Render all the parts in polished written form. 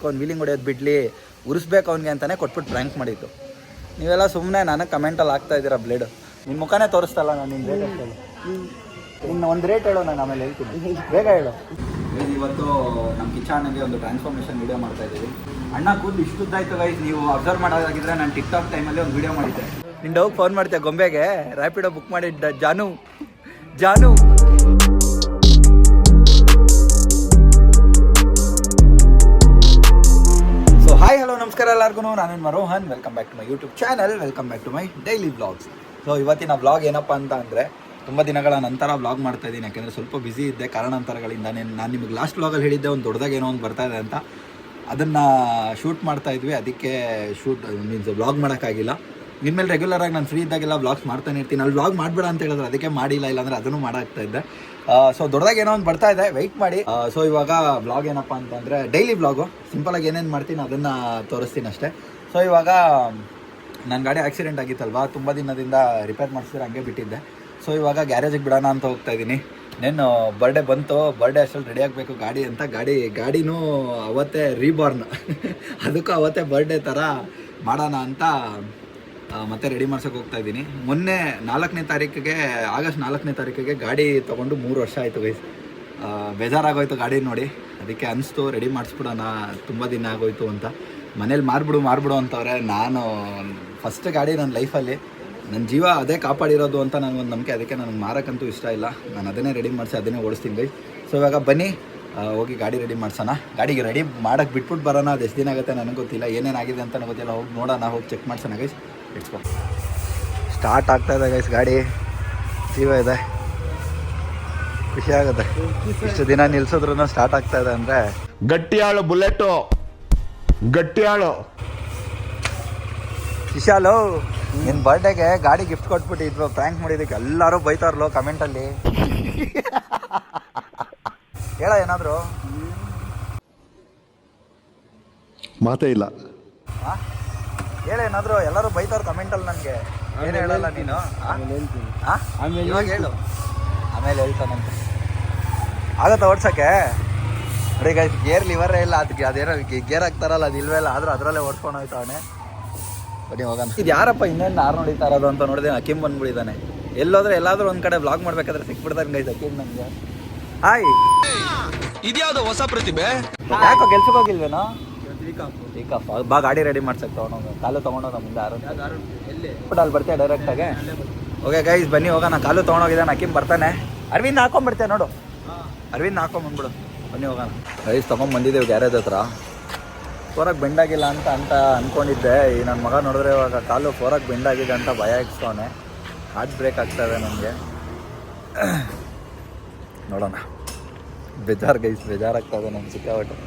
ಅವ್ನು ವೀಲಿಂಗ್ ಹೊಡೆಯೋದು ಬಿಡ್ಲಿ ಉರಿಸ್ಬೇಕು ಅವ್ನಿಗೆ ಅಂತಲೇ ಕೊಟ್ಬಿಟ್ಟು ಪ್ರ್ಯಾಂಕ್ ಮಾಡಿದ್ದು. ನೀವೆಲ್ಲ ಸುಮ್ಮನೆ ನನಗೆ ಕಮೆಂಟಲ್ಲಿ ಆಗ್ತಾ ಇದ್ದೀರಾ ಬ್ಲೇಡು. ನಿಮ್ಮ ಮುಖನೇ ತೋರಿಸ್ತಲ್ಲ ನಾನು ನಿನ್ನ ರೇಟ್ ಅಷ್ಟಲ್ಲ. ಇನ್ನು ಒಂದು ರೇಟ್ ಹೇಳೋ ನಾನು ಆಮೇಲೆ ಹೇಳ್ತೀನಿ, ಬೇಗ ಹೇಳು. ಇವತ್ತು ನಮ್ಮ ಕಿಚಾನಲ್ಲಿ ಒಂದು ಟ್ರಾನ್ಸ್ಫಾರ್ಮೇಷನ್ ವೀಡಿಯೋ ಮಾಡ್ತಾ ಇದ್ದೀವಿ. ಅಣ್ಣ ಕೂದಲು ಇಷ್ಟುದ್ದಾಯ್ತು ಗೈಸ್, ನೀವು ಅಬ್ಸರ್ವ್ ಮಾಡೋದಾಗಿದ್ರೆ ನಾನು ಟಿಕ್ಟಾಕ್ ಟೈಮಲ್ಲಿ ಒಂದು ವೀಡಿಯೋ ಮಾಡಿದ್ದೆ. ನಿನ್ನ ಡೋಗ್ ಫೋನ್ ಮಾಡ್ತೀಯ ಗೊಂಬೆಗೆ ರ್ಯಾಪಿಡೋ ಬುಕ್ ಮಾಡಿದ್ದ ಜಾನು. ಸೊ ಹಾಯ್ ಹಲೋ ನಮಸ್ಕಾರ ಎಲ್ಲರಿಗೂ, ನಾನೇನು Rohan. Welcome back to my YouTube channel, welcome back to my daily vlogs. So ಇವತ್ತಿನ ವ್ಲಾಗ್ ಏನಪ್ಪ ಅಂತ ಅಂದರೆ, ತುಂಬ ದಿನಗಳ ನಂತರ ವ್ಲಾಗ್ ಮಾಡ್ತಾ ಇದ್ದೀನಿ. ಯಾಕೆಂದರೆ ಸ್ವಲ್ಪ ಬ್ಯುಸಿ ಇದ್ದೆ ಕಾರಣಾಂತರಗಳಿಂದ. ನಾನು ನಿಮಗೆ ಲಾಸ್ಟ್ ವ್ಲಾಗಲ್ಲಿ ಹೇಳಿದ್ದೆ ಒಂದು ದೊಡ್ಡದಾಗಿ ಏನೋ ಒಂದು ಬರ್ತಾ ಇದೆ ಅಂತ. ಅದನ್ನು ಶೂಟ್ ಮಾಡ್ತಾಯಿದ್ವಿ, ಅದಕ್ಕೆ ಮೀನ್ಸ್ ವ್ಲಾಗ್ ಮಾಡೋಕ್ಕಾಗಿಲ್ಲ. ಇನ್ಮೇಲೆ ರೆಗ್ಯುಲರಾಗಿ ನಾನು ಫ್ರೀ ಇದ್ದಾಗೆಲ್ಲ ವ್ಲಾಗ್ಸ್ ಮಾಡ್ತಾನೆ ಇರ್ತೀನಿ. ಅಲ್ಲಿ ವ್ಲಾಗ್ ಮಾಡಬೇಡ ಅಂತ ಹೇಳಿದ್ರೆ ಅದಕ್ಕೆ ಮಾಡಿಲ್ಲ, ಇಲ್ಲಾಂದರೆ ಅದನ್ನು ಮಾಡಾಕ್ತಾ ಇದ್ದೆ. ಸೊ ದೊಡ್ಡದಾಗಿ ಏನೋ ಒಂದು ಬರ್ತಾ ಇದೆ, ವೆಯ್ಟ್ ಮಾಡಿ. ಸೊ ಇವಾಗ ವ್ಲಾಗ್ ಏನಪ್ಪ ಅಂತಂದರೆ ಡೈಲಿ ವ್ಲಾಗು, ಸಿಂಪಲಾಗಿ ಏನೇನು ಮಾಡ್ತೀನಿ ಅದನ್ನು ತೋರಿಸ್ತೀನಿ ಅಷ್ಟೇ. ಸೊ ಇವಾಗ ನನ್ನ ಗಾಡಿ ಆಕ್ಸಿಡೆಂಟ್ ಆಗಿತ್ತಲ್ವ, ತುಂಬ ದಿನದಿಂದ ರಿಪೇರ್ ಮಾಡಿಸಿದ್ರೆ ಹಂಗೆ ಬಿಟ್ಟಿದ್ದೆ. ಸೊ ಇವಾಗ ಗ್ಯಾರೇಜಿಗೆ ಬಿಡೋಣ ಅಂತ ಹೋಗ್ತಾ ಇದ್ದೀನಿ. ನೇನು ಬರ್ಡೇ ಬಂತು, ಬರ್ಡೇ ಅಷ್ಟರಲ್ಲಿ ರೆಡಿ ಆಗಬೇಕು ಗಾಡಿ ಅಂತ. ಗಾಡಿನೂ ಅವತ್ತೇ ರೀಬಾರ್ನ್ ಅದಕ್ಕೂ ಅವತ್ತೇ ಬರ್ಡೇ ಥರ ಮಾಡೋಣ ಅಂತ ಮತ್ತೆ ರೆಡಿ ಮಾಡ್ಸೋಕೆ ಹೋಗ್ತಾ ಇದ್ದೀನಿ. ಮೊನ್ನೆ ಆಗಸ್ಟ್ 4ನೇ ತಾರೀಕಿಗೆ ಗಾಡಿ ತೊಗೊಂಡು 3 ವರ್ಷ ಆಯಿತು ಗೈಸ್. ಬೇಜಾರಾಗೋಯ್ತು ಗಾಡಿ ನೋಡಿ, ಅದಕ್ಕೆ ಅನಿಸ್ತು ರೆಡಿ ಮಾಡಿಸ್ಬಿಡೋಣ, ತುಂಬ ದಿನ ಆಗೋಯ್ತು ಅಂತ. ಮನೇಲಿ ಮಾರ್ಬಿಡು ಅಂತವ್ರೆ. ನಾನು ಫಸ್ಟ್ ಗಾಡಿ ನನ್ನ ಲೈಫಲ್ಲಿ ನನ್ನ ಜೀವ ಅದೇ ಕಾಪಾಡಿರೋದು ಅಂತ ನನಗೊಂದು ನಂಬಿಕೆ. ಅದಕ್ಕೆ ನನಗೆ ಮಾರೋಕ್ಕಂತೂ ಇಷ್ಟ ಇಲ್ಲ, ನಾನು ಅದನ್ನೇ ರೆಡಿ ಮಾಡಿಸಿ ಅದನ್ನೇ ಓಡಿಸ್ತೀನಿ ಗೈಸ್. ಸೊ ಇವಾಗ ಬನ್ನಿ ಹೋಗಿ ಗಾಡಿ ರೆಡಿ ಮಾಡ್ಸೋಣ. ಗಾಡಿಗೆ ರೆಡಿ ಮಾಡೋಕ್ಕೆ ಬಿಟ್ಬಿಟ್ಟು ಬರೋಣ. ಅದು ಎಷ್ಟು ದಿನ ಆಗುತ್ತೆ ನನಗೆ ಗೊತ್ತಿಲ್ಲ, ಏನೇನಾಗಿದೆ ಅಂತ ನನಗೆ ಗೊತ್ತಿಲ್ಲ. ಹೋಗಿ ನೋಡೋಣ, ಹೋಗಿ ಚೆಕ್ ಮಾಡ್ಸೋಣ ಗೈಸ್. ಇಟ್ಸ್ಕೊ ಸ್ಟಾರ್ಟ್ ಆಗ್ತಾಯಿದೆ ಗೈಸ್, ಗಾಡಿ ಜೀವ ಇದೆ, ಖುಷಿ ಆಗುತ್ತೆ. ಇಷ್ಟು ದಿನ ನಿಲ್ಸಿದ್ರು ಸ್ಟಾರ್ಟ್ ಆಗ್ತಾಯಿದೆ ಅಂದರೆ ಗಟ್ಟಿಯಾಳು ಬುಲೆಟು, ಗಟ್ಟಿಯಾಳು ವಿಶಾಲು. ನಿನ್ನ ಬರ್ಡೇಗೆ ಗಾಡಿ ಗಿಫ್ಟ್ ಕೊಟ್ಬಿಟ್ಟಿದ್ವು, ಪ್ರ್ಯಾಂಕ್ ಮಾಡಿದ್ದಕ್ಕೆ ಎಲ್ಲರೂ ಬೈತಾರಲ್ಲೋ ಕಮೆಂಟಲ್ಲಿ. ಹೇಳ ಏನಾದರೂ ಮಾತೇ ಇಲ್ಲ. ಹಾಂ ಹೇಳೇನಾದರೂ, ಎಲ್ಲರೂ ಬೈತಾರ ಕಮೆಂಟಲ್ಲಿ ನನಗೆ. ಏನು ಹೇಳಲ್ಲ ನೀನು? ಹಾಂ ಇವಾಗ ಹೇಳು, ಆಮೇಲೆ ಹೇಳ್ತಾನಂತೆ. ಆಗತ್ತಾ ಓಡ್ಸೋಕ್ಕೆ? ನೋಡಿ ಗೈಸ್, ಗೇರ್ ಲಿವರೇ ಇಲ್ಲ ಅದಕ್ಕೆ. ಅದೇನೋ ಗೇರ್ ಹಾಕ್ತಾರಲ್ಲ, ಅದು ಇಲ್ವೇ ಇಲ್ಲ, ಆದರೂ ಅದರಲ್ಲೇ ಓಡ್ಸ್ಕೊಂಡು ಹೋಯ್ತಾವನೆ. ಬನ್ನಿ ಹೋಗೋಣ. ಇದು ಯಾರಪ್ಪ ಇನ್ನೇನು ಯಾರು ನೋಡಿತಾ ಇರೋದು ಅಂತ ನೋಡಿದೆ. ಅಕಿಮ್ ಬಂದ್ಬಿಟ್ಟಿದ್ದಾನೆ. ಎಲ್ಲಾದರೂ ಒಂದು ಕಡೆ ವ್ಲಾಗ್ ಮಾಡ್ಬೇಕಾದ್ರೆ ಸಿಕ್ಬಿಡ್ತಾನೆ ಗೈಸ್ ಅಕಿಮ್ ನನಗೆ. ಹಾಯ್, ಇದ್ಯಾವುದೋ ಹೊಸ ಪ್ರತಿಭೆ. ಯಾಕೋ ಕೆಲ್ಸಕ್ಕೆ ಹೋಗಿಲ್ವೇನೋ? ವೀಕಪ್ ಬಾ, ಗಾಡಿ ರೆಡಿ ಮಾಡ್ಸಕ್ಕೆ ತೊಗೊಂಡೋಗ. ಕಾಲು ತೊಗೊಂಡೋದ ಮುಂದೆ ಅಲ್ಲಿ ಬರ್ತೀಯ ಡೈರೆಕ್ಟಾಗೆ. ಓಕೆ ಗೈಸ್ ಬನ್ನಿ ಹೋಗೋಣ. ಕಾಲು ತೊಗೊಂಡೋಗಿದ್ದಾನೆ, ಅಕಿಮ್ ಬರ್ತಾನೆ. ಅರವಿಂದ್ ಹಾಕೊಂಡ್ಬಿಡ್ತೇನೆ ನೋಡು, ಅರವಿಂದ್ ಹಾಕೊಂಡ್ಬಂದ್ಬಿಡು. ಬನ್ನಿ ಹೋಗೋಣ ಗೈಸ್. ತೊಗೊಂಡ್ಬಂದಿದ್ದೇವೆ ಗ್ಯಾರೇಜ್ ಹತ್ರ. ಫೋರಾಗಿ ಬೆಂಡಾಗಿಲ್ಲ ಅಂತ ಅಂದ್ಕೊಂಡಿದ್ದೆ. ಈ ನನ್ನ ಮಗ ನೋಡಿದ್ರೆ ಇವಾಗ ಕಾಲು ಫೋರಾಗಿ ಬೆಂಡಾಗಿದೆ ಅಂತ ಭಯ ಇಕ್ಸ್ತಾವನೆ. ಹಾರ್ಟ್ ಬ್ರೇಕ್ ಆಗ್ತಾಯಿದೆ ನನಗೆ. ನೋಡೋಣ. ಬೇಜಾರಾಗ್ತಾಯಿದೆ ನನ್ನ ಸಿಕ್ಕಾಪಟ್ಟೆ.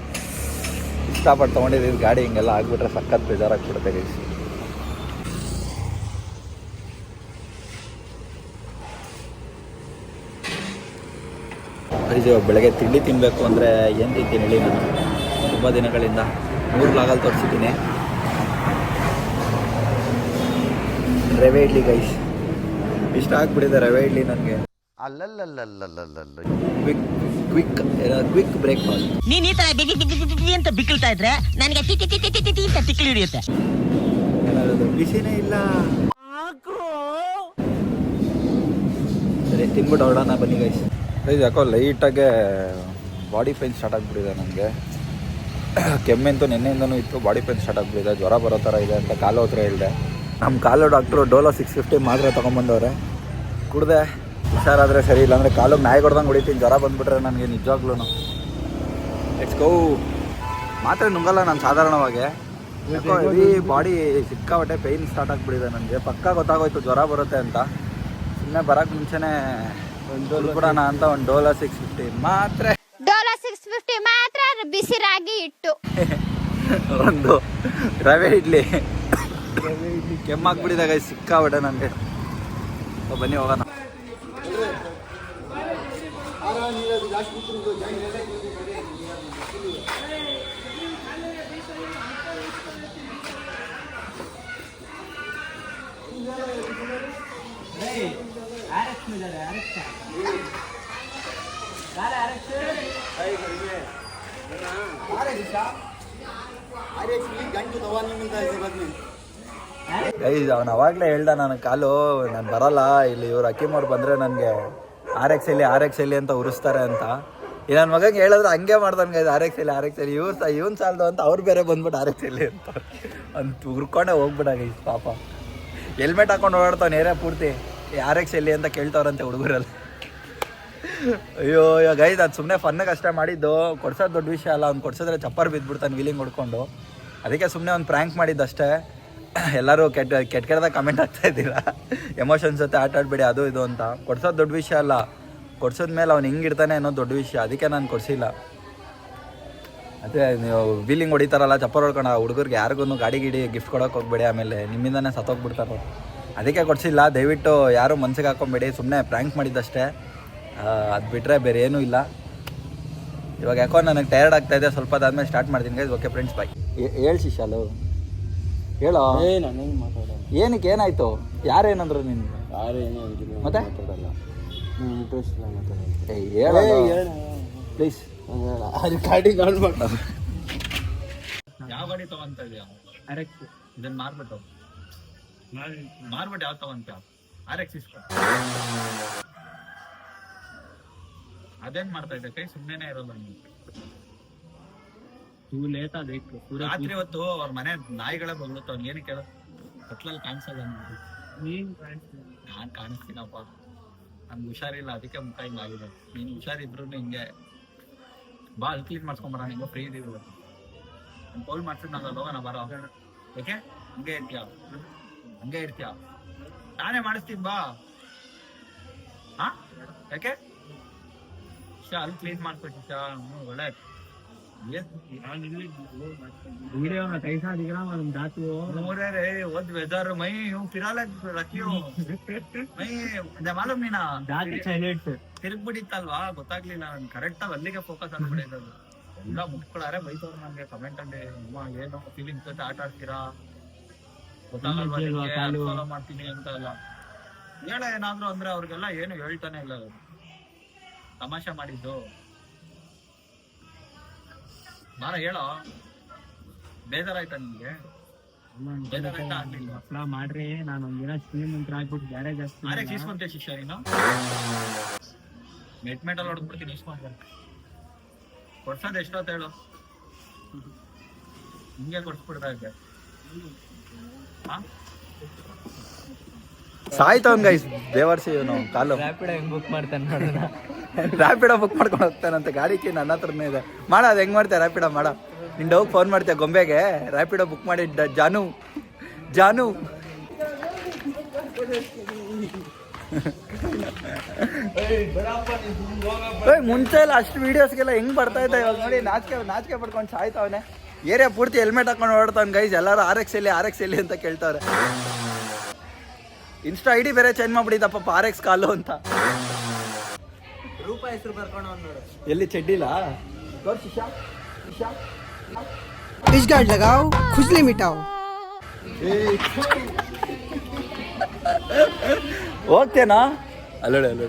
ಇಷ್ಟಪಟ್ಟು ತೊಗೊಂಡಿದ್ದೀವಿ ಗಾಡಿ, ಹಿಂಗೆಲ್ಲ ಆಗಿಬಿಟ್ರೆ ಸಖತ್ ಬೇಜಾರಾಗ್ಬಿಡುತ್ತೆ ಗೈಸ್. ಗೈಸ್ ಇವಾಗ ಬೆಳಗ್ಗೆ ತಿಂಡಿ ತಿನ್ನಬೇಕು ಅಂದರೆ ಏನು ತಿಂತೀನಿ ಹೇಳಿ? ನಾನು ತುಂಬ ದಿನಗಳಿಂದ 3 ವ್ಲಾಗಲ್ಲಿ ತೋರಿಸಿದ್ದೀನಿ. ರವೆ ಇಡ್ಲಿ ಗೈಸ್, ಇಷ್ಟ ಆಗ್ಬಿಟ್ಟಿದೆ ರವೆ ಇಡ್ಲಿ ನನಗೆ. ಅಲ್ಲಲ್ಲಲ್ಲಲ್ಲಲ್ಲಲ್ಲ ಕ್ವಿಕ್ ಬ್ರೇಕ್ಫಾಸ್ಟ್. ನೀನ್ ಈ ತರ ಅಂತ ಬಿಕ್ಕಳ್ತಾ ಇದ್ರೆ ನನಗೆ ತಿಕ್ಕಲಿ ಹಿಡಿಯುತ್ತೆ. ಬಿಸಿನೇ ಇಲ್ಲ. ಸರಿ ತಿನ್ಬಿಟ್ಟು ಹೊರಡೋಣ ಬನ್ನಿ ಗೈಸ್. ಗೈಸ್ ಯಾಕೋ ಲೈಟಾಗೆ ಬಾಡಿ ಪೇನ್ ಸ್ಟಾರ್ಟ್ ಆಗಿಬಿಟ್ಟಿದೆ ನನಗೆ. ಕೆಮ್ಮೆಂತೂ ನಿನ್ನೆಯಿಂದನೂ ಇತ್ತು, ಬಾಡಿ ಪೇನ್ ಸ್ಟಾರ್ಟ್ ಆಗಿಬಿಟ್ಟಿದೆ. ಜ್ವರ ಬರೋ ಥರ ಇದೆ ಅಂತ ಕಾಲು ಹತ್ರ ಹೇಳಿದೆ. ನಮ್ಮ ಕಾಲು ಡಾಕ್ಟ್ರು ಡೋಲೋ 650 ಮಾತ್ರ ತೊಗೊಂಬಂದವ್ರೆ. ಕುಡ್ದೆ ಹುಷಾರಾದರೆ ಸರಿ, ಇಲ್ಲಾಂದರೆ ಕಾಲು ಮ್ಯಾಗ್ ಹೊಡ್ದಂಗೆ ಹೊಡಿತೀನಿ. ಜ್ವರ ಬಂದುಬಿಟ್ರೆ ನನಗೆ ನಿಜವಾಗ್ಲೂ. Let's go. ಮಾತ್ರ ನುಂಗಲ್ಲ ನಾನು ಸಾಧಾರಣವಾಗಿ. ಯಾಕೋ ಹೆವಿ ಬಾಡಿ ಸಿಕ್ಕಾಪಟ್ಟೆ ಪೇಯ್ನ್ ಸ್ಟಾರ್ಟ್ ಆಗಿಬಿಟ್ಟಿದೆ ನನಗೆ. ಪಕ್ಕ ಗೊತ್ತಾಗೋಯ್ತು ಜ್ವರ ಬರುತ್ತೆ ಅಂತ. ಸುಮ್ಮನೆ ಬರೋಕ್ಕೆ ಮುಂಚೆನೇ ಒಂದು ಬಿಡೋಣ ಅಂತ ಒಂದು ಡೋಲೋ 650 ಮಾತ್ರ. ಡೋಲೋ 650 ಮಾತ್ರ ಬಿಸಿ ರಾಗಿ ಇಟ್ಟು ಒಂದು ರವೆ ಇಡ್ಲಿ ಕೆಮ್ಮಾಗ್ಬಿಟ್ಟಿದೆ ಗೈಸ್ ಸಿಕ್ಕಾಪಟ್ಟೆ ನನಗೆ. ಬನ್ನಿ ಹೋಗೋಣ. ಗೈಸ್ ಅವನು ಅವಾಗಲೇ ಹೇಳ್ದ ನನ್ನ ಕಾಲು ನಾನು ಬರಲ್ಲ ಇಲ್ಲಿ ಇವ್ರು ಹಕೀಮ್ ಅವ್ರು ಬಂದರೆ ನನಗೆ RX ಅಲ್ಲಿ ಅಂತ ಉರಿಸ್ತಾರೆ ಅಂತ. ಈ ನನ್ನ ಮಗಂಗೆ ಹೇಳಿದ್ರೆ ಹಂಗೆ ಮಾಡ್ತಾನೆ ಗೈಸ್, RX ಅಲ್ಲಿ ಇವ್ನು ಸಾಲದು ಅಂತ ಅವ್ರು ಬೇರೆ ಬಂದ್ಬಿಟ್ಟು RX ಅಲ್ಲಿ ಅಂತ ಹುರ್ಕೊಂಡೆ ಹೋಗ್ಬಿಟ್ಟ ಗೈಸ್. ಪಾಪ ಹೆಲ್ಮೆಟ್ ಹಾಕೊಂಡು ಓಡಾಡ್ತಾನೆ ಏರಿಯಾ ಪೂರ್ತಿ RX ಅಲ್ಲಿ ಅಂತ ಕೇಳ್ತಾವ್ರಂತೆ ಹುಡುಗರಲ್ಲಿ. ಅಯ್ಯೋ ಗೈಸ್ ಅದು ಸುಮ್ಮನೆ ಫನ್ನಾಗಿ ಅಷ್ಟೇ ಮಾಡಿದ್ದು, ಕೊಡ್ಸೋದು ದೊಡ್ಡ ವಿಷಯ ಅಲ್ಲ. ಅವ್ನು ಕೊಡ್ಸಿದ್ರೆ ಚಪ್ಪರ್ ಬಿದ್ದುಬಿಡ್ತಾನೆ ವೀಲಿಂಗ್ ಹೊಡ್ಕೊಂಡು. ಅದಕ್ಕೆ ಸುಮ್ಮನೆ ಒಂದು ಪ್ರ್ಯಾಂಕ್ ಮಾಡಿದ್ದಷ್ಟೇ. ಎಲ್ಲರೂ ಕೆಟ್ಟದಾಗ ಕಮೆಂಟ್ ಆಗ್ತಾ ಇದ್ದೀರಾ, ಎಮೋಷನ್ಸ್ ಜೊತೆ ಆಟ ಆಡಬೇಡಿ ಅದು ಇದು ಅಂತ. ಕೊಡ್ಸೋದು ದೊಡ್ಡ ವಿಷಯ ಅಲ್ಲ, ಕೊಡ್ಸೋದ್ಮೇಲೆ ಅವ್ನು ಹಿಂಗಿರ್ತಾನೆ ಅನ್ನೋದು ದೊಡ್ಡ ವಿಷಯ. ಅದಕ್ಕೆ ನಾನು ಕೊಡಿಸಿಲ್ಲ. ಅದೇ ನೀವು ವೀಲಿಂಗ್ ಹೊಡಿತಾರಲ್ಲ ಚಪ್ಪರ್ ಹೊಡ್ಕೊಂಡು, ಆ ಹುಡುಗರಿಗೆ ಯಾರಿಗೂ ಗಾಡಿ ಗಿಫ್ಟ್ ಕೊಡೋಕೆ ಹೋಗ್ಬೇಡಿ, ಆಮೇಲೆ ನಿಮ್ಮಿಂದನೇ ಸತ್ತೋಗ್ಬಿಡ್ತಾರೆ. ಅದಕ್ಕೆ ಕೊಡಿಸಿಲ್ಲ. ದಯವಿಟ್ಟು ಯಾರೂ ಮನ್ಸಿಗೆ ಹಾಕೊಂಬೇಡಿ, ಸುಮ್ಮನೆ ಪ್ರ್ಯಾಂಕ್ ಮಾಡಿದ್ದಷ್ಟೇ. ಅದು ಬಿಟ್ಟರೆ ಬೇರೆ ಏನೂ ಇಲ್ಲ. ಇವಾಗ ಯಾಕೋ ನನಗೆ ಟಯರ್ಡ್ ಆಗ್ತಾಯಿದೆ, ಸ್ವಲ್ಪ ಅದಾದ್ಮೇಲೆ ಸ್ಟಾರ್ಟ್ ಮಾಡ್ತೀನಿ ಗೈಸ್. ಓಕೆ ಫ್ರೆಂಡ್ಸ್, ಬಾಯ್. ಹೇಳು ಶಿಶಾಲು, ಹೇಳೋ. ಏನಕ್ಕೆ ಏನಾಯ್ತು? ಯಾರೇನಂದ್ರು ನಿನ್ನ? ಮತ್ತೆ ಹೇಳ ಪ್ಲೀಸ್. ಯಾವ ಗಾಡಿ ತಗೊಂತ ಇದೆಯಾ? ಇದನ್ನ ಮಾರ್ಬಿಟ್ಟು ಯಾವ ತಗೊಂತ? RX ಇಸ್ಕೊ. ಅದೇನ್ ಮಾಡ್ತಾ ಇದ್ದೆ ಕೈ? ಸುಮ್ಮನೆ ಇರೋಲ್ಲ ನೀವು. ರಾತ್ರಿ ಹೊತ್ತು ಅವ್ರ ಮನೆ ನಾಯಿಗಳೇ ಬಗ್ಳುತ್ತ. ಅವ್ನು ಏನು ಕೇಳ ಕತ್ಲಲ್ಲಿ ಕಾಣಿಸಲ್ಲ. ನಾನು ಕಾಣಿಸ್ತೀನಪ್ಪ, ನನ್ಗೆ ಹುಷಾರಿಲ್ಲ, ಅದಕ್ಕೆ ಮುಖ ಹಿಂಗಾಗಿದೆ. ನೀನು ಹುಷಾರಿದ್ರು ಹಿಂಗೆ ಬಾ, ಅಲ್ಲಿ ಕ್ಲೀನ್ ಮಾಡ್ಸ್ಕೊಂಬರ. ನಿಂಗೆ ಫ್ರೀ ಇದೀವಿ. ನಾನು ಕಾಲ್ ಮಾಡ್ತೀನಿ, ನಾನು ಹೋಗೋಣ ಬರೋ. ಯಾಕೆ ಹಂಗೆ ಇರ್ತೀಯ? ನಾನೇ ಮಾಡಿಸ್ತೀನಿ ಬಾ. ಹಾ ಯಾಕೆ ಅಲ್ಲಿ ಕ್ಲೀನ್ ಮಾಡ್ಕೊಟ್ಟು ಒಳ್ಳೆ वेदर मैं यूं फिरा रखियो मैं मालूम नहीं ना ತಿರುಗ್ಬಿಟ್ಟಿತ್ತಲ್ವಾ, ಗೊತ್ತಾಗ್ಲಿಲ್ಲ. ನನ್ ಕರೆಕ್ಟ್ ಆಗಿ ಅಲ್ಲಿಗೆ ಫೋಕಸ್ ಆಗ್ಬಿಟ್ಟಿದ್ದು. ಎಲ್ಲ ಮುಟ್ಕೊಳಾರೆ ಬೈತವ್ರು ನನ್ಗೆ ಕಮೆಂಟ್ ಅಲ್ಲಿ. ಏನೋ ಫೀಲಿಂಗ್ಸ್ ಜೊತೆ ಆಟ ಆಡ್ತೀರಾ, ಗೊತ್ತಾಗಲ್ವಾ ಮಾಡ್ತೀನಿ ಅಂತ ಎಲ್ಲ ಹೇಳ. ಏನಾದ್ರು ಅಂದ್ರೆ ಅವ್ರಿಗೆಲ್ಲ ಏನು ಹೇಳ್ತಾನೆ ಇಲ್ಲ. ತಮಾಷೆ ಮಾಡಿದ್ದು ಬಾರ ಹೇಳೋ. ಬೇಜಾರಾಯ್ತಾ ನಿಮ್ಗೆ? ಮಾಡ್ರಿ. ನಾನು ಒಂದಿನ ಶ್ರೀಮಂತರ ಆಗ್ಬಿಟ್ಟು ಬೇರೆ ಜಾಸ್ತಿ RX ಇಸ್ಕೊಂತೆ ಶಿಷ್ಯ ನೀನು? ಮೆಟ್ಮೆಟಲ್ಲಿ ಹೊಡೆದ್ಬಿಡ್ತೀನಿ. ಇಸ್ಕೊಂತ ಕೊಡ್ಸೋದು ಎಷ್ಟೊತ್ತ ಹೇಳು? ಹಿಂಗೆ ಕೊಡ್ಸ್ಬಿಡ್ತಾ ಇದ್ದೆ. ಸಾಯ್ತವನ್ ಗೈಸ್ ದೇವರ್ಸಿ ಇವನು ಕಾಲು. ರ್ಯಾಪಿಡ್ ಹೆಂಗ್ ಬುಕ್ ಮಾಡ್ತಾನೆ ನೋಡೋಣ. ರ್ಯಾಪಿಡೋ ಬುಕ್ ಮಾಡ್ಕೊಂಡು ಹೋಗ್ತಾನಂತೆ. ಗಾಡಿ ಕಿ ನನ್ನ ಹತ್ರನೇ ಇದೆ. ಮಾಡ, ಅದು ಹೆಂಗೆ ಮಾಡ್ತೀಯ ರ್ಯಾಪಿಡೋ? ಮಾಡ, ನಿಂದು ಹೋಗಿ ಫೋನ್ ಮಾಡ್ತೀಯ ಗೊಂಬೆಗೆ. ರ್ಯಾಪಿಡೋ ಬುಕ್ ಮಾಡಿ ಜಾನು ಮುಂಚೆ ಎಲ್ಲ ಅಷ್ಟು ವೀಡಿಯೋಸ್ಗೆಲ್ಲ ಹೆಂಗ್ ಬರ್ತಾ ಇದ್ದ. ಇವಾಗ ನೋಡಿ ನಾಚಿಕೆ ಪಡ್ಕೊಂಡು ಸಾಯ್ತವನೆ. ಏರಿಯಾ ಪೂರ್ತಿ ಹೆಲ್ಮೆಟ್ ಹಾಕೊಂಡು ಓಡ್ತಾವ್ ಗೈಸ್. ಎಲ್ಲರೂ RX ಎಲ್ಲಿ ಅಂತ ಕೇಳ್ತಾವ್ರೆ. ಇನ್ಸ್ಟಾ ID ಬೇರೆ ಚೇಂಜ್ ಮಾಡ್ಬಿಟ್ಟಿದ್ದಪ್ಪ, RX ಕಾಲು ಅಂತ. ರೂಪಾಯಿ ಹೆಸರು ಬರ್ಕೊಂಡು ನೋಡು. ಎಲ್ಲಿ ಚಡ್ಡಿಲ್ಲ? इस गार्ड लगाओ, खुजली मिटाओ. ಹೋಗ್ತೇನಾ? ಅಲ್ಲೋಡಿ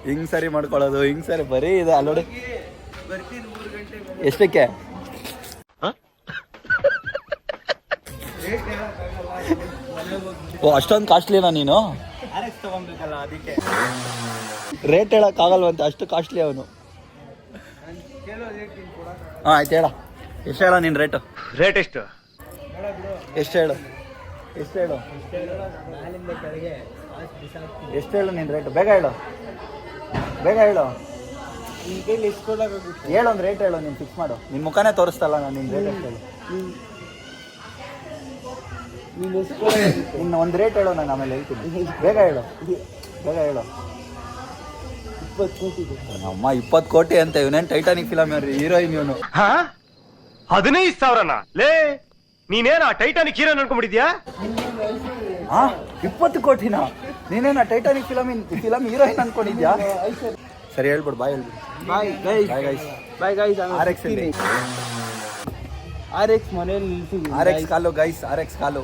ಹಿಂಗ್ ಸರಿ ಮಾಡ್ಕೊಳ್ಳೋದು, ಹಿಂಗ್ ಸರಿ ಬರೀ ಇದೆ. ಅಲ್ಲೋಡಿ ಎಷ್ಟಕ್ಕೆ? ಓ ಅಷ್ಟೊಂದು ಕಾಸ್ಟ್ಲಿನಾ ನೀನು? RX ತಗೊಂಡ್ಬೇಕಲ್ಲ ಅದಕ್ಕೆ. ರೇಟ್ ಹೇಳಕ್ಕಾಗಲ್ವಂತೆ, ಅಷ್ಟು ಕಾಸ್ಟ್ಲಿ ಅವನು. ಹಾಂ ಆಯ್ತು ಹೇಳ. ಎಷ್ಟು ಹೇಳ ನಿನ್ನ ರೇಟು? ಎಷ್ಟು? ಎಷ್ಟು ಹೇಳು ಎಷ್ಟು ಹೇಳು ನಿನ್ನ ರೇಟು? ಬೇಗ ಹೇಳು. ಹೇಳೊಂದು ರೇಟ್ ಹೇಳು. ನೀನು ಫಿಕ್ಸ್ ಮಾಡು. ನಿನ್ನ ಮುಖನೇ ತೋರಿಸ್ತಲ್ಲ ನಾನು. ನಿನ್ನ ರೇಟ್ ಎಷ್ಟು ಹೇಳು? ಇನ್ನು ಒಂದು ರೇಟ್ ಹೇಳೋ, ನಾನು ಆಮೇಲೆ ಹೇಳ್ತೀನಿ. ಬೇಗ ಹೇಳು. 20 ಕೋಟಿ ಅಂತ. ಇವನೇನು ಟೈಟಾನಿಕ್ ಫಿಲಮ್ ಹೀರೋಯಿನ್ ಇವನು. 15,000 ಲೇ? ನೀನೇನ ಟೈಟಾನಿಕ್ ಹೀರೋ ಅನ್ಕೊಂಡ್ಬಿಟ್ಟಿದ್ಯಾ? 20 ಕೋಟಿನಾ? ನೀನೇನ ಟೈಟಾನಿಕ್ ಫಿಲಮ್ ಹೀರೋಯಿನ್ ಅನ್ಕೊಂಡಿದ್ಯಾ? ಸರಿ ಹೇಳ್ಬಿಡು, ಬಾಯ್ ಹೇಳ್ಬಿಡು. Bye guys. RX ಮನೆಯಲ್ಲಿ ನಿಲ್ಸಿದ್ದೀನಿ. RX ಕಾಲು ಗೈಸ್, RX ಕಾಲು.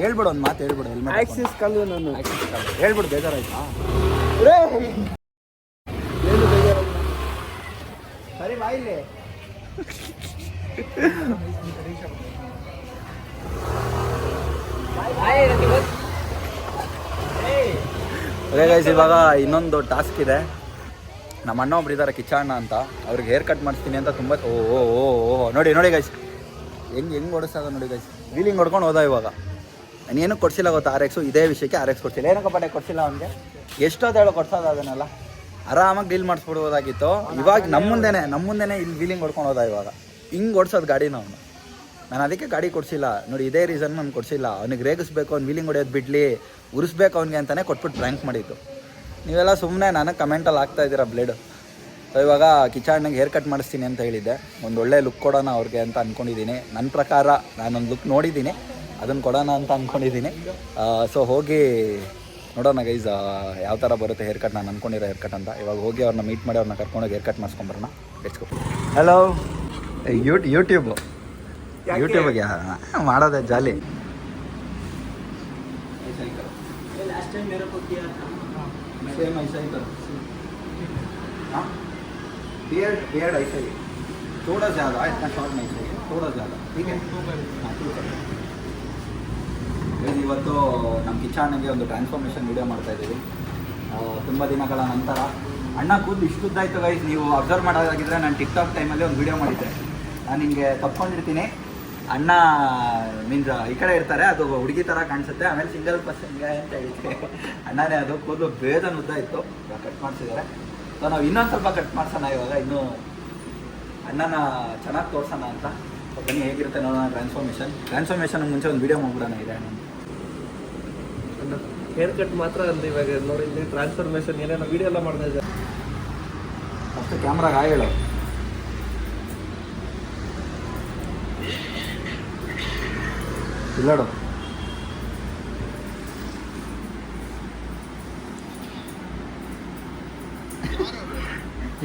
ಹೇಳ್ಬಿಡು, ಒಂದು ಮಾತು ಹೇಳ್ಬಿಡು. ಆಕ್ಸಿಸ್ ಕಾಲು ನಾನು ಹೇಳ್ಬಿಡು. ಬೇಜಾರಾಯ್ತಾ? ಏನು ಬೇಜಾರಲ್ಲ. ಸರಿ ಬಾಯಿಲಿ. ಓಕೆ ಗೈಸ್, ಇವಾಗ ಇನ್ನೊಂದು ಟಾಸ್ಕ್ ಇದೆ. ನಮ್ಮ ಅಣ್ಣ ಒಬ್ರು ಇದ್ದಾರೆ, ಕಿಚ್ಚಣ್ಣ ಅಂತ. ಅವ್ರಿಗೆ ಹೇರ್ ಕಟ್ ಮಾಡಿಸ್ತೀನಿ ಅಂತ ತುಂಬ ನೋಡಿ ಗೈಸ್ ಹೆಂಗೆ ಓಡಿಸ್ತದ ನೋಡಿ ಗೈಸ್. ವೀಲಿಂಗ್ ಹೊಡ್ಕೊಂಡು ಹೋದ. ಇವಾಗ ನಾನೇನು ಕೊಡ್ಸಿಲ್ಲ ಗೊತ್ತಾ RX. ಇದೇ ವಿಷಯಕ್ಕೆ RX ಕೊಡ್ಸಿಲ್ಲ. ಏನಕ್ಕಪ್ಪ ಕೊಡ್ಸಿಲ್ಲ ಅವನಿಗೆ? ಎಷ್ಟೊತ್ತು ಹೇಳೋ ಕೊಡ್ಸೋದು ಅದನ್ನೆಲ್ಲ ಆರಾಮಾಗಿ ಡೀಲ್ ಮಾಡಿಸ್ಬಿಡ್ಬೋದಾಗಿತ್ತು. ಇವಾಗ ನಮ್ಮ ಮುಂದೆನೇ ಇಲ್ಲಿ ವೀಲಿಂಗ್ ಹೊಡ್ಕೊಂಡು ಹೋದ. ಇವಾಗ ಹಿಂಗೆ ಓಡಿಸೋದು ಗಾಡಿನ ಅವನು. ನಾನು ಅದಕ್ಕೆ ಗಾಡಿ ಕೊಡಿಸಿಲ್ಲ ನೋಡಿ. ಇದೇ ರೀಸನ್ ನಾನು ಕೊಡಿಸಿಲ್ಲ. ಅವ್ನಿಗೆ ರೇಗಿಸ್ಬೇಕು, ಅವ್ನು ವೀಲಿಂಗ್ ಹೊಡೆಯೋದು ಬಿಡಲಿ, ಉರಿಸ್ಬೇಕು ಅವ್ನಿಗೆ ಅಂತಲೇ ಕೊಟ್ಬಿಟ್ಟು ಪ್ರ್ಯಾಂಕ್ ಮಾಡಿದ್ದು. ನೀವೆಲ್ಲ ಸುಮ್ಮನೆ ನನಗೆ ಕಮೆಂಟಲ್ಲಿ ಹಾಕ್ತಾ ಇದ್ದೀರಾ ಬ್ಲೇಡು. ಸೊ ಇವಾಗ ಕಿಚ್ಚಣ್ಣಗೆ ಹೇರ್ ಕಟ್ ಮಾಡಿಸ್ತೀನಿ ಅಂತ ಹೇಳಿದ್ದೆ. ಒಂದು ಒಳ್ಳೆ ಲುಕ್ ಕೊಡೋಣ ಅವ್ರಿಗೆ ಅಂತ ಅಂದ್ಕೊಂಡಿದ್ದೀನಿ. ನನ್ನ ಪ್ರಕಾರ ನಾನೊಂದು ಲುಕ್ ನೋಡಿದ್ದೀನಿ, ಅದನ್ನು ಕೊಡೋಣ ಅಂತ ಅಂದ್ಕೊಂಡಿದ್ದೀನಿ. ಸೊ ಹೋಗಿ ನೋಡೋಣ ಗೈಸ್ ಯಾವ ಥರ ಬರುತ್ತೆ ಹೇರ್ ಕಟ್. ನಾನು ಅಂದ್ಕೊಂಡಿರೋ ಹೇರ್ ಕಟ್ ಅಂತ. ಇವಾಗ ಹೋಗಿ ಅವ್ರನ್ನ ಮೀಟ್ ಮಾಡಿ ಅವ್ರನ್ನ ಕರ್ಕೊಂಡೋಗಿ ಹೇರ್ ಕಟ್ ಮಾಡಿಸ್ಕೊಂಬರೋಣ. Let's go. ಹಲೋ. ಯೂಟ್ಯೂಬ್ಗೆ ಮಾಡೋದೇ ಜಾಲಿ. सेम ऐसा ही करो. हाँ बियर्ड ऐसा ही, थोड़ा ज़्यादा, इतना शॉर्ट नहीं चाहिए, थोड़ा ज़्यादा. ठीक है. हाँ ठीक है. ಇವತ್ತು ನಮ್ಮ ಕಿಚ್ಚಣ್ಣಗೆ ಒಂದು ಟ್ರಾನ್ಸ್ಫಾರ್ಮೇಷನ್ ವಿಡಿಯೋ ಮಾಡ್ತಾ ಇದ್ದೀವಿ. ತುಂಬ ದಿನಗಳ ನಂತರ. ಅಣ್ಣ ಕೂದಲು ಇಷ್ಟುದ್ದಾಯಿತು ಗೈಸ್. ನೀವು ಅಬ್ಸರ್ವ್ ಮಾಡೋದಾಗಿದ್ದರೆ ನಾನು ಟಿಕ್ಟಾಕ್ ಟೈಮಲ್ಲಿ ಒಂದು ವಿಡಿಯೋ ಮಾಡಿದ್ದೆ. ನಾನು ನಿಮಗೆ ತಪ್ಕೊಂಡಿರ್ತೀನಿ. ಅಣ್ಣ ಮೀನ್ಸ್ ಈ ಕಡೆ ಇರ್ತಾರೆ, ಅದು ಹುಡುಗಿ ಥರ ಕಾಣಿಸುತ್ತೆ. ಆಮೇಲೆ ಸಿಂಗಲ್ ಪರ್ಸನ್ಗೆ ಅಂತ ಹೇಳ್ತೀವಿ. ಅಣ್ಣನೇ ಅದು. ಕೂದಲು ಬೇಜನ್ ಉದ್ದ ಇತ್ತು, ಕಟ್ ಮಾಡಿಸಿದ್ದಾರೆ. ಸೊ ನಾವು ಇನ್ನೊಂದು ಸ್ವಲ್ಪ ಕಟ್ ಮಾಡ್ಸೋಣ ಇವಾಗ. ಇನ್ನೂ ಅಣ್ಣನ ಚೆನ್ನಾಗಿ ತೋರ್ಸೋಣ ಅಂತ. ಬನ್ನಿ ಹೇಗಿರುತ್ತೆ ನೋಡೋಣ ಟ್ರಾನ್ಸ್ಫಾರ್ಮೇಷನ್ ಮುಂಚೆ ಒಂದು ವಿಡಿಯೋ ಮಾಡ್ಬಿಡೋಣ ಇದೆ. ಹೇರ್ ಕಟ್ ಮಾತ್ರ ಅಂದ್ರೆ ಇವಾಗ ನೋಡಿ ಟ್ರಾನ್ಸ್ಫಾರ್ಮೇಶನ್ ಏನೇನೋ ವಿಡಿಯೋ ಎಲ್ಲ ಮಾಡ್ತಾ ಇದ್ದಾರೆ. ಫಸ್ಟ್ ಕ್ಯಾಮ್ರಾಗೆ ಹಾಯ್ ಹೇಳು. ಇಲ್ಲೋಡು.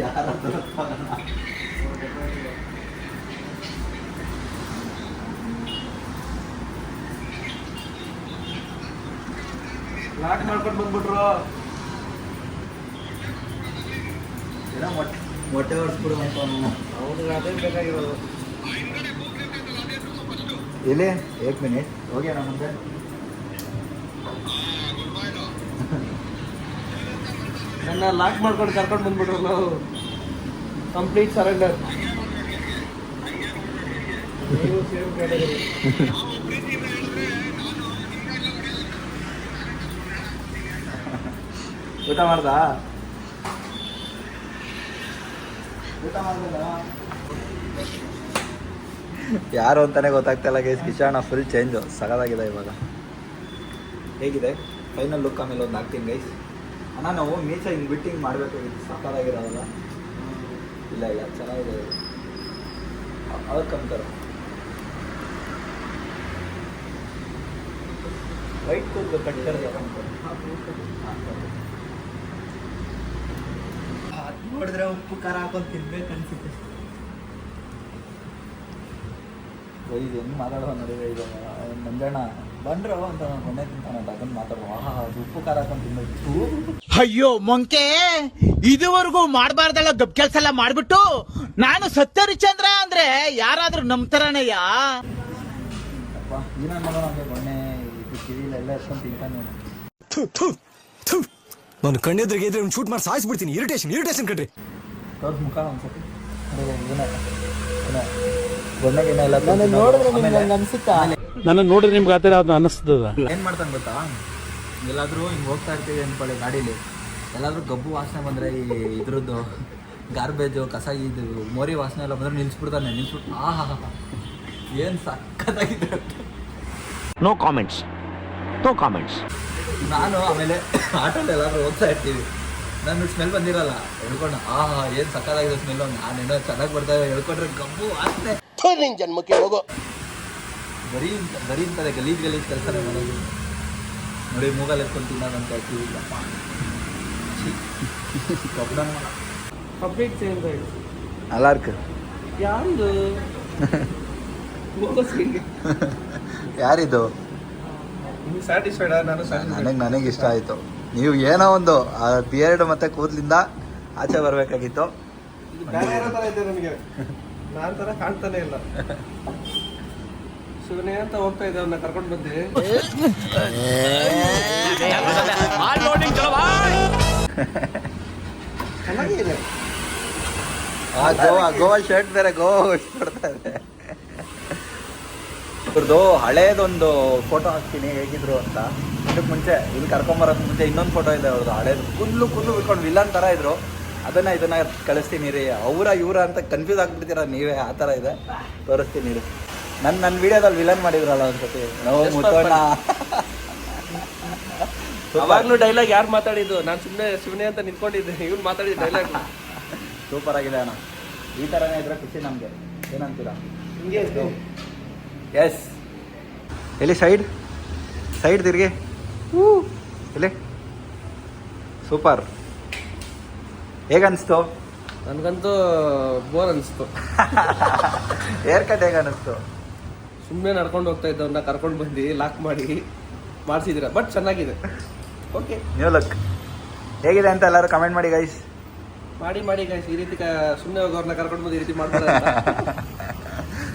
ಯಾರ ಲಾಟ್ ಮಾಡ್ಕೊಂಡು ಬಂದ್ಬಿಟ್ರು. ಏನೋ ಮೊಟ್ಟೆ ಹೊಡ್ಸ್ಬಿಡು ಅಂತ ಅವ್ರಿಗೆ ಅದೇ ಬೇಕಾಗಿರೋದು. ಎಲ್ಲಿ 1 ಮಿನಿಟ್ ಹೋಗಿ ಅಣ್ಣ ಮುಂದೆ. ನನ್ನ ಲಾಕ್ ಮಾಡ್ಕೊಂಡು ಕರ್ಕೊಂಡು ಬಂದ್ಬಿಟ್ರು. ನಾವು ಕಂಪ್ಲೀಟ್ ಸರೆಂಡರ್. ನೀವು ಸೇಮ್ ಕ್ಯಾಟಗರಿ. ಊಟ ಮಾಡ್ದ ಯಾರು ಅಂತಾನೆ ಗೊತ್ತಾಗ್ತಿಲ್ಲ ಗೈಸ್. ಕಿಚ್ಚಣ್ಣ ಫುಲ್ ಚೇಂಜು, ಸಗದಾಗಿದೆ ಇವಾಗ. ಹೇಗಿದೆ ಫೈನಲ್ ಲುಕ್? ಆಮೇಲೆ ಒಂದು ಹಾಕ್ತೀನಿ ಗೈಸ್. ಅಣ್ಣ ನಾವು ಮೀಚ ಹಿಂಗೆ ಬಿಟ್ಟು ಹಿಂಗೆ ಮಾಡಬೇಕಾಗಿತ್ತು, ಸಕ್ಕದಾಗಿರೋಲ್ಲ. ಇಲ್ಲ ಚೆನ್ನಾಗಿದೆ. ಅದಕ್ಕೆ ಅಂತಾರೆ ವೈಟ್ ಕೂದಲು ಕಟ್ಟರ್ ನೋಡಿದ್ರೆ ಉಪ್ಪು ಖಾರ ಹಾಕೊಂಡು ತಿನ್ಬೇಕು ಅನ್ಸುತ್ತೆ. ಇದು ಹೆಂಗೆ ಮಾತಾಡೋ ನೋಡಿದ್ರೆ ಇದು ಮಂಜಣ್ಣ ಬಂದ್ರು ಅಂತ ನಾನು ಮೊನ್ನೆ ತಿಂತಾನಂತ ಅದನ್ನು ಮಾತಾಡೋ. ಅದು ಉಪ್ಪು ಖಾರ ಹಾಕೊಂಡು ತಿನ್ಬೇಕು. ಅಯ್ಯೋ ಮೊಂಕೆ, ಇದುವರೆಗೂ ಮಾಡಬಾರ್ದಲ್ಲ ಗಬ್ ಕೆಲ್ಸ ಎಲ್ಲ ಮಾಡ್ಬಿಟ್ಟು ನಾನು ಸತ್ಯರಿಚಂದ್ರ ಅಂದ್ರೆ ಯಾರಾದ್ರೂ ನಂಬ್ತಾರನಯ್ಯ. ಅಪ್ಪ ದಿನ ನೋಡೋಣ ಹಂಗೆ ಮೊನ್ನೆ ಇದು ಕಿವಿಲೆಲ್ಲ ಎತ್ಕೊಂಡು ತಿಂತಾನೆ. ನಾನು ಕಣ್ಣೆದ್ರಿಗೆ ಇದ್ರೆ ಶೂಟ್ ಮಾಡಿ ಸಾಯಿಸ್ಬಿಡ್ತೀನಿ. ಇರಿಟೇಷನ್ ಕಣ್ರಿ. ತೋರ್ಸ್ ಮುಖ ಒಂದ್ಸತಿ. ಗೊಣ್ಣಗಿನ ಎಲ್ಲ ನೋಡಿದ್ರೆ ನಿಮ್ಗೆ ಹಂಗೆ ಅನ್ಸುತ್ತಾ? ನನ್ನ ನೋಡಿದ್ರೆ ನಿಮ್ಗೆ ಆ ಥರ ಅದು ಅನ್ನಿಸ್ತದ. ಏನು ಮಾಡ್ತಾನೆ ಗೊತ್ತಾ, ಎಲ್ಲಾದರೂ ಹಿಂಗೆ ಹೋಗ್ತಾ ಇರ್ತೀವಿ ಅಂದ್ಕೊಳ್ಳಿ ಗಾಡೀಲಿ, ಎಲ್ಲಾದರೂ ಗಬ್ಬು ವಾಸನೆ ಬಂದರೆ ಈ ಇದ್ರದ್ದು ಗಾರ್ಬೇಜು ಕಸ ಇದು ಮೋರಿ ವಾಸನೆ ಎಲ್ಲ ಬಂದರೆ ನಿಲ್ಲಿಸ್ಬಿಡ್ತಾನೆ. ನಿಲ್ಲಿಸ್ಬಿಟ್ಟು ಏನು ಸಕ್ಕತ್ತಾಗಿದೆ. No comments. ನಾನು ಆಮೇಲೆ ಆಟೋಲ್ಲಿ ಎಲ್ಲಾದ್ರೂ ಹೋಗ್ತಾ ಇರ್ತೀವಿ, ನಾನು ಸ್ಮೆಲ್ ಬಂದಿರಲ್ಲ, ಹೇಳ್ಕೊಂಡು ಏನು ಸಕ್ಕತ್ತಾಗಿದೆ ಸ್ಮೆಲ್ಲು, ನಾನೇನೋ ಚೆನ್ನಾಗಿ ಬರ್ತಾವೆ ಹೇಳ್ಕೊಂಡ್ರೆ ಗಬ್ಬು ವಾಸನೆ. ಜನ್ಮಕ್ಕೆ ಹೋಗೋ ಬರೀ ಇಂಥದ್ದೇ ಗಲೀಜ್ ಕೆಲಸನೇ ಮಾಡೋದು. ನೋಡಿ ಮೂಗಲ್ಲಿ ಎತ್ಕೊಂಡು ತಿನ್ನೋದಂತ ಹೇಳ್ತೀವಿ. Complete same right. ಅಲಾರ್ಕ್ ಯಾರಿದು? ಯಾರಿದು? ಸ್ಯಾಟಿಸ್ಫೈಡ್? ನಾನು ನನಗೆ ಇಷ್ಟ ಆಯಿತು. ನೀವು ಏನೋ ಒಂದು ಬಿಯರ್ಡ್ ಮತ್ತು ಕೂದಲಿಂದ ಆಚೆ ಬರಬೇಕಾಗಿತ್ತು. ಬೇರೆ ಥರ ಇದೆ ನನಗೆ. ನಾನ್ ತರ ಕಾಣ್ತಾನೆ ಇಲ್ಲ. ಶಿವನೇ ಅಂತ ಹೋಗ್ತಾ ಇದ್ದೆ, ಅವ್ನ ಕರ್ಕೊಂಡು ಬಂದೆ. ಚೆನ್ನಾಗಿದೆ. ಗೋವಾ ಶರ್ಟ್ ಬೇರೆ ಗೋವಾ ಕೊಡ್ತಾ ಇದೆ. ಇವ್ರದ್ದು ಹಳೇದೊಂದು ಫೋಟೋ ಹಾಕ್ತೀನಿ ಹೇಗಿದ್ರು ಅಂತ. ಇದಕ್ಕೆ ಮುಂಚೆ ಇಲ್ಲಿ ಕರ್ಕೊಂಬರೋದು ಮುಂಚೆ ಇನ್ನೊಂದು ಫೋಟೋ ಇದೆ ಅವ್ರದ್ದು ಹಳೇದು. ಕುಲ್ಲು ಬಿಟ್ಕೊಂಡು ವಿಲನ್ ಥರ ಇದ್ರು. ಇದನ್ನ ಕಳಿಸ್ತೀನಿ ರೀ. ಅವರ ಇವರ ಅಂತ ಕನ್ಫ್ಯೂಸ್ ಆಗ್ಬಿಡ್ತೀರ ನೀವೇ. ಆ ಥರ ಇದೆ, ತೋರಿಸ್ತೀನಿ ರೀ. ನನ್ನ ವಿಡಿಯೋದಲ್ಲಿ ವಿಲನ್ ಮಾಡಿದ್ರಲ್ಲ ಒಂದ್ಸತಿ ನಾವು ಮುತ್ತೋಣ. ಅವಾಗ್ಲೂ ಡೈಲಾಗ್ ಯಾರು ಮಾತಾಡಿದ್ದು? ನಾನು ಸುಮ್ಮನೆ ಶಿವನೇ ಅಂತ ನಿಂತ್ಕೊಂಡಿದ್ದೆ, ಇವ್ನು ಮಾತಾಡಿದ ಡೈಲಾಗ್ ಸೂಪರ್ ಆಗಿದೆ ಅಣ್ಣ. ಈ ಥರನೇ ಇದ್ರೆ ಖುಷಿ ನಮಗೆ. ಏನಂತೀರಾ? ಹಿಂಗೆ ಎಸ್. ಎಲ್ಲಿ ಸೈಡ್ ತಿರ್ಗಿ. ಎಲ್ಲಿ ಸೂಪರ್. ಹೇಗನ್ನಿಸ್ತು? ನನಗಂತೂ ಬೋರ್ ಅನಿಸ್ತು. ಹೇರ್ ಕಟ್ ಹೇಗನ್ನಿಸ್ತು? ಸುಮ್ಮನೆ ನಡ್ಕೊಂಡು ಹೋಗ್ತಾ ಇದ್ದವನ್ನ ಕರ್ಕೊಂಡು ಬಂದು ಲಾಕ್ ಮಾಡಿ ಮಾಡಿಸಿದ್ದೀರ, ಬಟ್ ಚೆನ್ನಾಗಿದೆ. ಓಕೆ, ನ್ಯೂ ಲುಕ್ ಹೇಗಿದೆ ಅಂತ ಎಲ್ಲರೂ ಕಮೆಂಟ್ ಮಾಡಿ ಗೈಸ್. ಮಾಡಿ ಗೈಸ್. ಈ ರೀತಿ ಸುಮ್ಮನೆ ಹೋಗೋರ್ನ ಕರ್ಕೊಂಡು ಬಂದು ಈ ರೀತಿ ಮಾಡ್ತಾರೆ.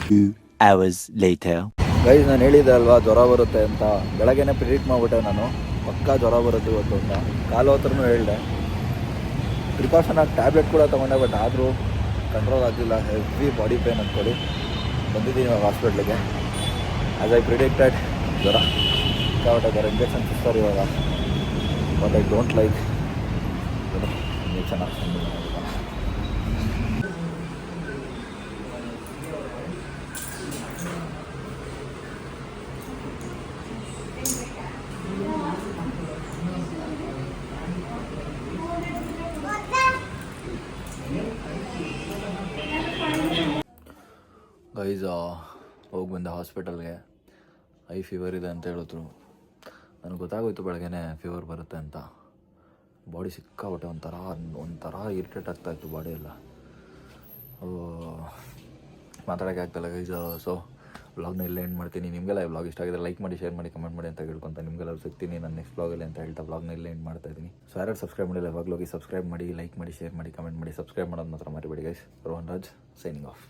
2 hours later. ಗೈಸ್ ನಾನು ಹೇಳಿದ್ದೆ ಅಲ್ವಾ ಜ್ವರ ಬರುತ್ತೆ ಅಂತ. ಬೆಳಗ್ಗೆನೇ ಪ್ರಿಡಿಕ್ಟ್ ಮಾಡಿಬಿಟ್ಟೆ ನಾನು, ಪಕ್ಕಾ ಜ್ವರ ಬರುತ್ತೆ ಇವತ್ತು ಅಂತ. ಕಾಲು ಹತ್ರನೂ ಹೇಳಿದೆ. ಪ್ರಿಕಾಷನಾಗಿ ಟ್ಯಾಬ್ಲೆಟ್ ಕೂಡ ತೊಗೊಂಡೆ, ಬಟ್ ಆದರೂ ಕಂಟ್ರೋಲ್ ಆಗಲಿಲ್ಲ. ಹೆವಿ ಬಾಡಿ ಪೇನ್ ಅಂದ್ಕೊಳ್ಳಿ. ಬಂದಿದ್ದೀನಿ ಇವಾಗ ಹಾಸ್ಪಿಟ್ಲಿಗೆ. ಆ್ಯಸ್ ಐ ಪ್ರಿಡಿಕ್ಟೆಡ್ ಜ್ವರ ಜ್ವರ ಇಂಜೆಕ್ಷನ್ ಸಿಗ್ತಾರೆ ಇವಾಗ. But I don't like injection ಹಾಕ್ಸ್ಕೊಂಡು. ಗೈಸ್ ಹೋಗಿ ಬಂದೆ ಹಾಸ್ಪಿಟಲ್ಗೆ. ಐ ಫೀವರ್ ಇದೆ ಅಂತ ಹೇಳಿದ್ರು. ನನಗೆ ಗೊತ್ತಾಗೋಯ್ತು ಬೆಳಗ್ಗೆನೇ ಫೀವರ್ ಬರುತ್ತೆ ಅಂತ. ಬಾಡಿ ಸಿಕ್ಕಾಬಿಟ್ಟೆ ಒಂಥರ ಇರಿಟೇಟ್ ಆಗ್ತಾಯಿತ್ತು ಬಾಡಿ ಎಲ್ಲ. ಮಾತಾಡೋಕ್ಕೆ ಆಗ್ತಾಯಿಲ್ಲ ಗೈಸ್. ಸೊ ವ್ಲಾಗ್ನ ಇಲ್ಲೇ ಎಂಡ್ ಮಾಡ್ತೀನಿ. ನಿಮಗೆಲ್ಲ ವ್ಲಾಗ್ ಇಷ್ಟ ಆಗಿದ್ರೆ ಲೈಕ್ ಮಾಡಿ, ಶೇರ್ ಮಾಡಿ, ಕಮೆಂಟ್ ಮಾಡಿ ಅಂತ ಹೇಳ್ಕೊಂತ ನಿಮಗೆಲ್ಲ ಸಿಗ್ತೀನಿ ನಾನು ನೆಕ್ಸ್ಟ್ ವ್ಲಾಗಲ್ಲಿ ಅಂತ ಹೇಳ್ತಾ ವ್ಲಾಗ್ನ ಇಲ್ಲೇ ಎಂಡ್ ಮಾಡ್ತಾ ಇದ್ದೀನಿ. ಸೊ ಯಾರು ಸಬ್ಸ್ಕ್ರೈಬ್ ಮಾಡಿಲ್ಲ ಇವಾಗಲೂ ಹೋಗಿ ಸಬ್ಸ್ಕ್ರೈಬ್ ಮಾಡಿ, ಲೈಕ್ ಮಾಡಿ, ಶೇರ್ ಮಾಡಿ, ಕಮೆಂಟ್ ಮಾಡಿ. ಸಬ್ಸ್ಕ್ರೈಬ್ ಮಾಡೋದು ಮಾತ್ರ ಮರಿಬೇಡಿ guys. Rohan Raj signing off.